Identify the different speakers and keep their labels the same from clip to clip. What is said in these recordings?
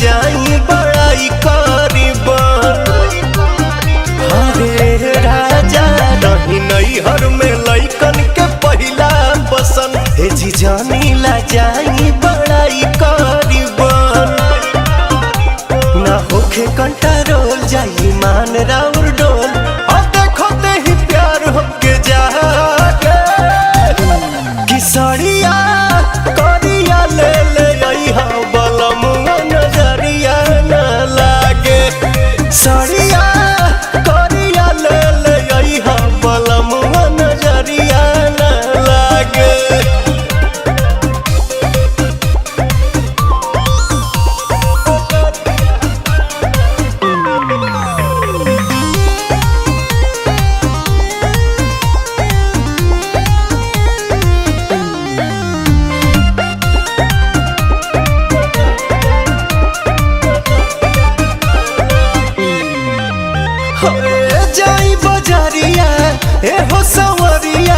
Speaker 1: जाई बड़ाई करीबन। हरे राजा रही नैहर में लइकन के पहिला पसंद, हे जी जानी ला जाई बड़ाई करीबन। ना होखे कंट्रोल जाई मान राउर डोल, और देखो ते ही प्यार होके जागे। किसरिया करिया ले ले अइहा बलमुआ नजरिया न लागे। सरिया करिया ले ले अइहा बलमुआ नजरिया न लागे। जाई बजारिया ए हो सवरिया,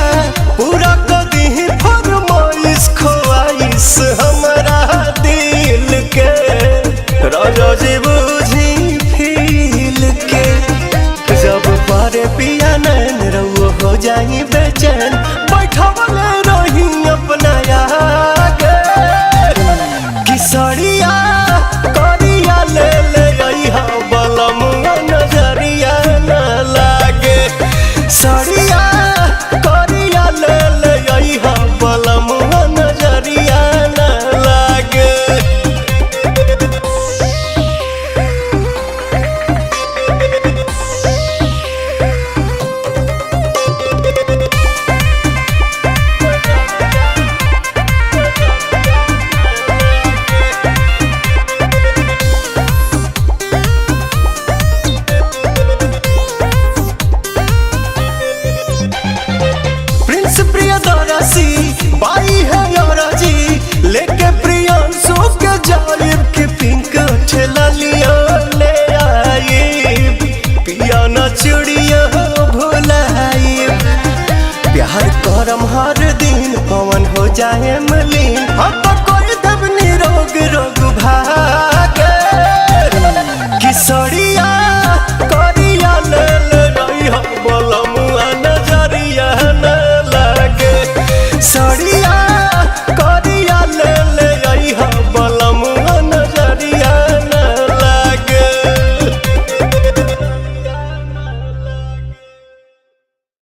Speaker 1: पूरा कदी फरमाइश ख्वाइश हमरा दिल के। राजा जी बुझी फील के, जब पारे पिया नैन रउआ हो जाई बेचैन, बैठवले रही अपना आगे। किसरिया करिया ले ले अइहा बलमुआ नजरिया न लागे। सरिया करिया ले ले अइहा बलमुआ नजरिया न लागे। प्रिंस प्रियदर्शी बाई है याराजी, लेके प्रियांशु के जालिब के पिंक ठेला लिया ले आई। पिया न चुड़िया भुलाई, प्यार करम हर दिन पवन हो जाए मिली।